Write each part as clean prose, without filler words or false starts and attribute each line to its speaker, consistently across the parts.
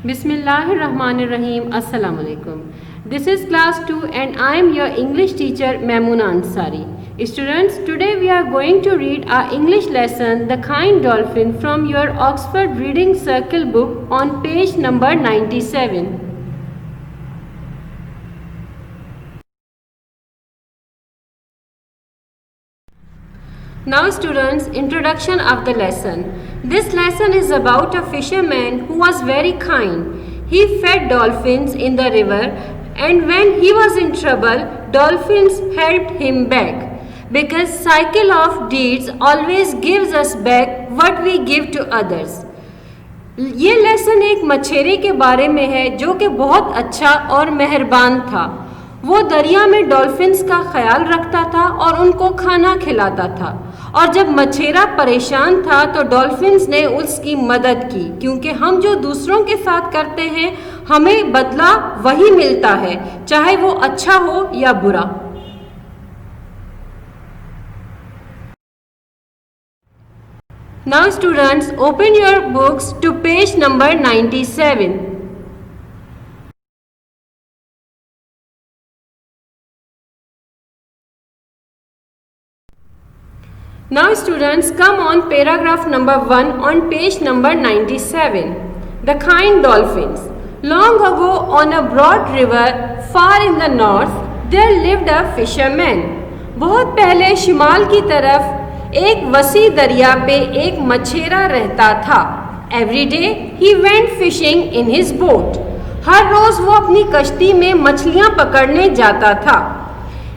Speaker 1: Bismillahirrahmanirrahim. Assalamu alaikum. This is class 2 and I am your English teacher Maimoona Ansari. Students, today we are going to read our English lesson The Kind Dolphin from your Oxford Reading Circle book on page number 97. Now students, introduction of the lesson. This lesson is about a fisherman who was very kind. He fed dolphins in the river and when he was in trouble, dolphins helped him back. Because cycle of deeds always gives us back what we give to others. ये lesson एक मछेरे के बारे में है जो कि बहुत अच्छा और मेहरबान था। वो दरिया में डॉल्फिन्स का ख्याल रखता था और उनको खाना खिलाता था और जब मछेरा परेशान था तो डॉल्फिन्स ने उसकी मदद की क्योंकि हम जो दूसरों के साथ करते हैं हमें बदला वही मिलता है, चाहे वो अच्छा हो या बुरा। Now students, open your books to page number 97. Now students, come on paragraph number 1 on page number 97. The kind dolphins. Long ago on a broad river far in the north, there lived a fisherman. बहुत पहले शिमाल की तरफ एक वसी दरिया पे एक मछेरा रहता था. Every day he went fishing in his boat. हर रोज वो अपनी कश्ती में मछलियां पकड़ने जाता था.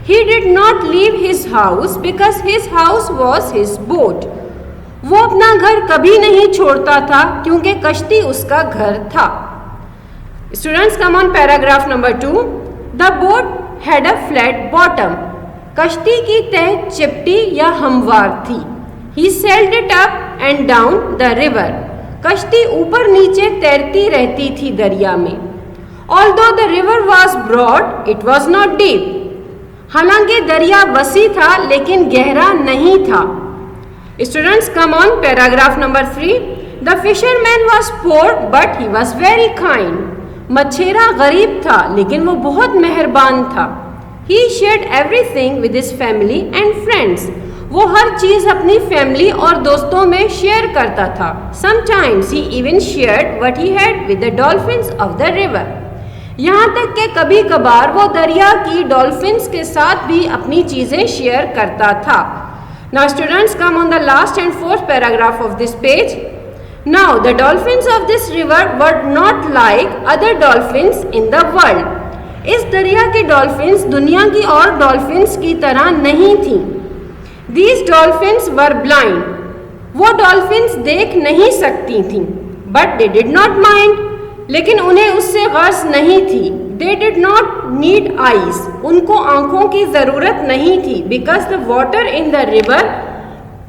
Speaker 1: He did not leave his house because his house was his boat. वो अपना घर कभी नहीं छोड़ता था क्योंकि कश्ती उसका घर था. Students, come on paragraph number 2. The boat had a flat bottom. कश्ती की तह चिपटी या हमवार थी. He sailed it up and down the river. कश्ती ऊपर नीचे तैरती रहती थी दरिया में. Although the river was broad, it was not deep. हालांकि दरिया वसी था लेकिन गहरा नहीं था. Students, come on paragraph number 3. The fisherman was poor but he was very kind. मछेरा गरीब था लेकिन वो बहुत मेहरबान था. He shared everything with his family and friends. वो हर चीज अपनी फैमिली और दोस्तों में शेयर करता था. Sometimes he even shared what he had with the dolphins of the river. यहाँ तक कि कभी कभार वो दरिया की डॉल्फिन्स के साथ भी अपनी चीज़ें शेयर करता था. Now students, come on the last and fourth paragraph of this page. Now the dolphins of this river were not like other dolphins in the world. इस दरिया की डॉल्फिन्स दुनिया की और डॉल्फिन्स की तरह नहीं थी. These dolphins were blind. वो डॉल्फिन्स देख नहीं सकती थीं. But they did not mind. लेकिन उन्हें उससे गर्ज नहीं थी. They did not need eyes. उनको आंखों की जरूरत नहीं थी. Because the water in the river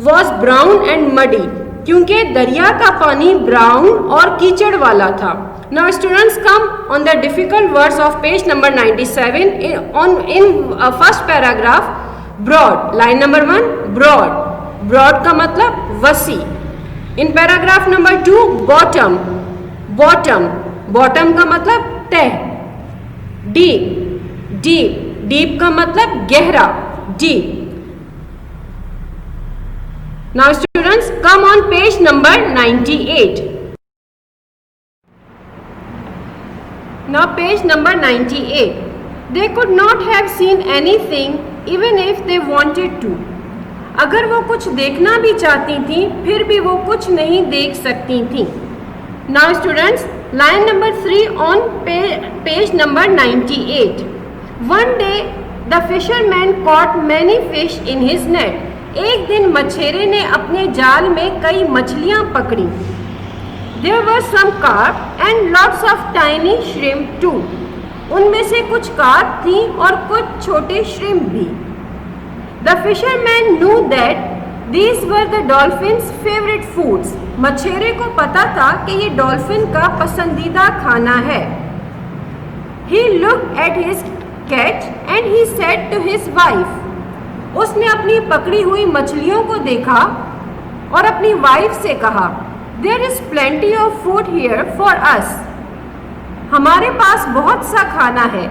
Speaker 1: was brown and muddy. क्योंकि दरिया का पानी ब्राउन और कीचड़ वाला था. Now students, come on the difficult words of page number 97 in first paragraph. Broad. Line number 1, broad. Broad का मतलब वसी. In paragraph number 2, bottom. Bottom. Bottom का मतलब तह. डीप. डीप. डीप का मतलब गहरा. Deep. Now students, come on page number 98. Now page number 98. They could not have seen anything even if they wanted to. अगर वो कुछ देखना भी चाहती थी फिर भी वो कुछ नहीं देख सकती थी. Now students, line number 3 on page number 98. One day the fisherman caught many fish in his net. एक दिन मछेरे ने अपने जाल में कई मछलियां पकड़ी. There were some carp and lots of tiny shrimp too. उनमें से कुछ कार्प थी और कुछ छोटे श्रिम्प भी. The fisherman knew that these were the dolphins' favorite foods. मछेरे को पता था कि ये डॉल्फिन का पसंदीदा खाना है. He looked at his catch and he said to his wife. उसने अपनी पकड़ी हुई मछलियों को देखा और अपनी वाइफ से कहा, There is plenty of food here for us. हमारे पास बहुत सा खाना है।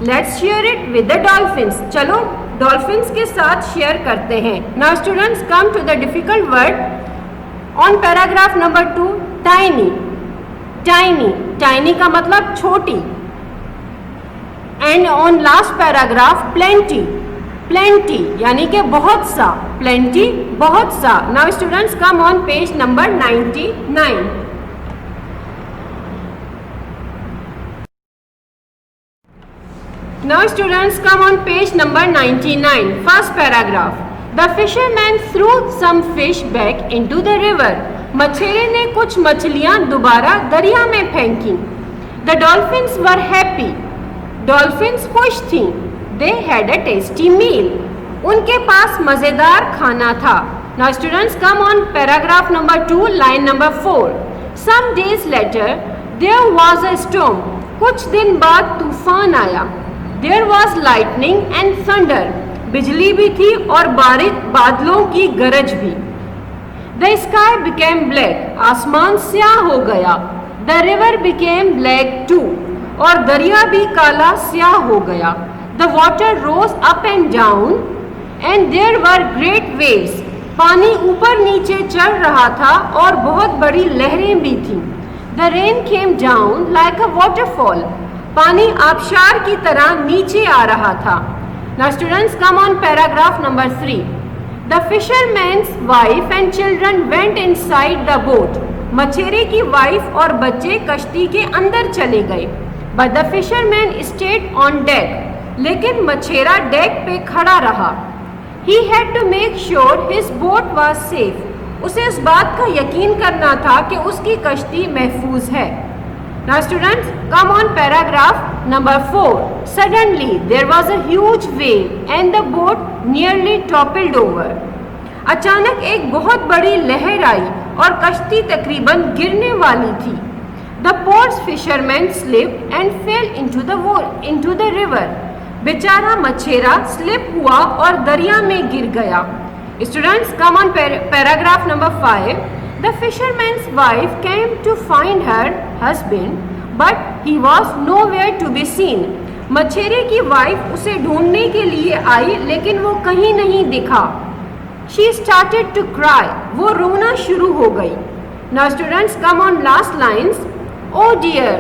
Speaker 1: Let's share it with the dolphins. चलो डॉल्फिन्स के साथ शेयर करते हैं। Now students come to the difficult word on paragraph number 2, tiny. Tiny, tiny का मतलब छोटी। And on last paragraph plenty. Plenty यानी कि बहुत सा, प्लेंटी बहुत सा। Now students come on page number 99। Now students come on page number 99, first paragraph. The fisherman threw some fish back into the river. मछेरे ने कुछ मछलियां दोबारा दरिया में फेंकी। The dolphins were happy. Dolphins खुश थीं। They had a tasty meal. उनके पास मजेदार खाना था। Now students come on paragraph number 2, line number 4. Some days later there was a storm. कुछ दिन बाद तूफान आया। There was lightning and thunder. बिजली भी थी और बादलों की गरज भी। The sky became black. आसमान स्याह हो गया। The river became black too. और दरिया भी काला स्याह हो गया। The water rose up and down and there were great waves. पानी ऊपर नीचे चल रहा था और बहुत बड़ी लहरें भी थीं। The rain came down like a waterfall. पानी आबशार की तरह नीचे आ रहा था। Now students come on paragraph number 3. The fisherman's wife and children went inside the boat. मछेरे की वाइफ और बच्चे कश्ती के अंदर चले गए। But the fisherman stayed on deck. लेकिन मछेरा डेक पे खड़ा रहा। He had to make sure his boat was safe. उसे इस बात का यकीन करना था कि उसकी कश्ती महफूज है। Now students come on paragraph number 4. Suddenly there was a huge wave and the boat nearly toppled over. अचानक एक बहुत बड़ी लहर आई और कश्ती तकरीबन गिरने वाली थी। The poor fisherman slipped and fell into the river. बेचारा मछेरा स्लिप हुआ और दरिया में गिर गया। Students come on paragraph number 5. The fisherman's wife came to find her husband, but he was nowhere to be seen. मछेरे की वाइफ उसे ढूंढने के लिए आई लेकिन वो कहीं नहीं दिखा। She started to cry. वो रोना शुरू हो गई। Now students come on last lines. Oh dear,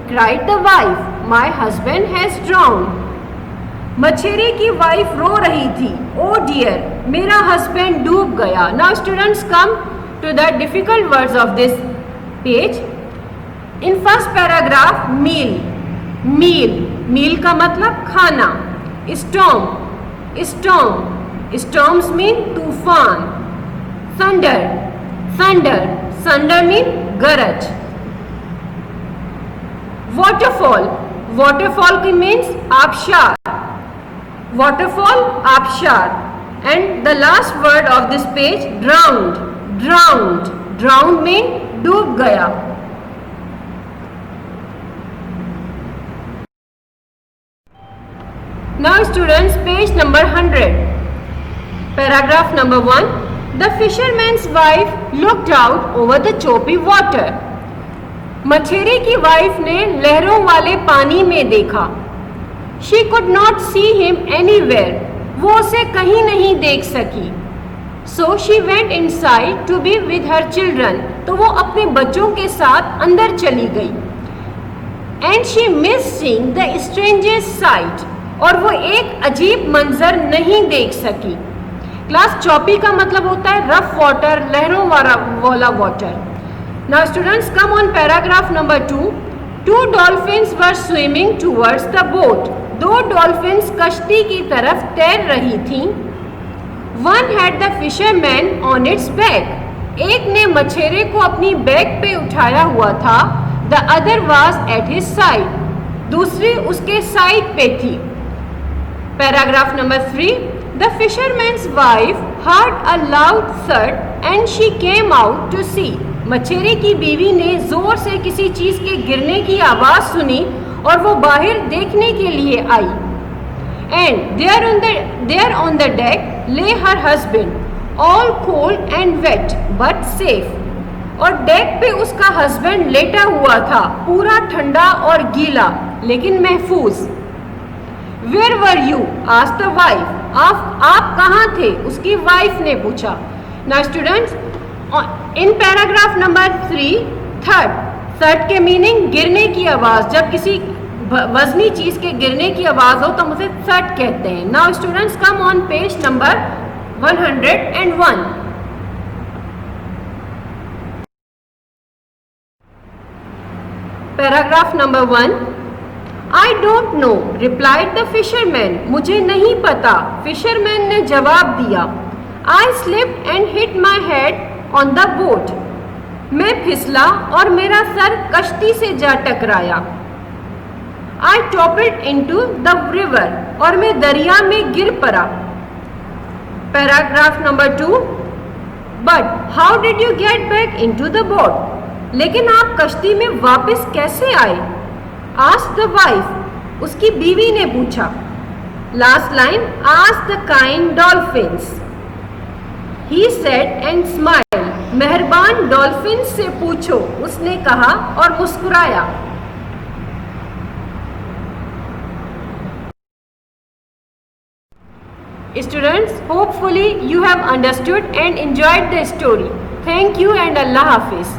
Speaker 1: cried the wife. My husband has drowned. मछेरे की वाइफ रो रही थी। Oh dear, मेरा हस्बैंड डूब गया। Now students come to the difficult words of this page. In first paragraph, meal का मतलब खाना। Storms mean तूफान। thunder mean गरज। waterfall means आबशार। and the last word of this page, drowned mean डूब गया। Now students, page number 100, paragraph number 1. The fisherman's wife looked out over the choppy water. मछेरे की wife ने लहरों वाले पानी में देखा। She could not see him anywhere. वो उसे कहीं नहीं देख सकी। So she went inside to be with her children. तो वो अपने बच्चों के साथ अंदर चली गई। And she missed seeing the strangest sight. और वो एक अजीब मंजर नहीं देख सकी। क्लास चॉपी का मतलब होता है रफ वाटर, लहरों वाला water. Now students come on paragraph number 2. 2 dolphins were swimming towards the boat. 2 dolphins कश्ती की तरफ तैर रही थीं। One had the fisherman on its back. एक ने मछेरे को अपनी बैक पे उठाया हुआ था। The other was at his side. दूसरी उसके साइड पे थी। Paragraph number 3. The fisherman's wife heard a loud thud and she came out to see. मछेरे की बीवी ने जोर से किसी चीज के गिरने की आवाज सुनी और वो बाहर देखने के लिए आई। And there on the deck lay her husband, all cold and wet but safe. और डेक पे उसका हस्बैंड लेटा हुआ था, पूरा ठंडा और गीला लेकिन महफूज। Where were you asked the wife, आप कहाँ थे, उसकी वाइफ ने पूछा। Now students, in paragraph number 3, third के मीनिंग गिरने की आवाज़। जब किसी वजनी चीज़ के गिरने की आवाज़ हो तो हम उसे थर्ड कहते हैं। Now students, come on page number 101। Paragraph number 1, I don't know replied the fisherman, मुझे नहीं पता, फिशरमैन ने जवाब दिया। I slipped and hit my head on the boat, मैं फिसला और मेरा सर कश्ती से जा टकराया। I toppled into the river, और मैं दरिया में गिर पड़ा। Paragraph number 2, but how did you get back into the boat, लेकिन आप कश्ती में वापस कैसे आए। आस्क्ड द वाइफ, उसकी बीवी ने पूछा। Last line, asked the kind dolphins, he said and smile, मेहरबान डॉल्फिन से पूछो, उसने कहा और मुस्कुराया। Students, hopefully you have understood and enjoyed the story. Thank you and Allah Hafiz.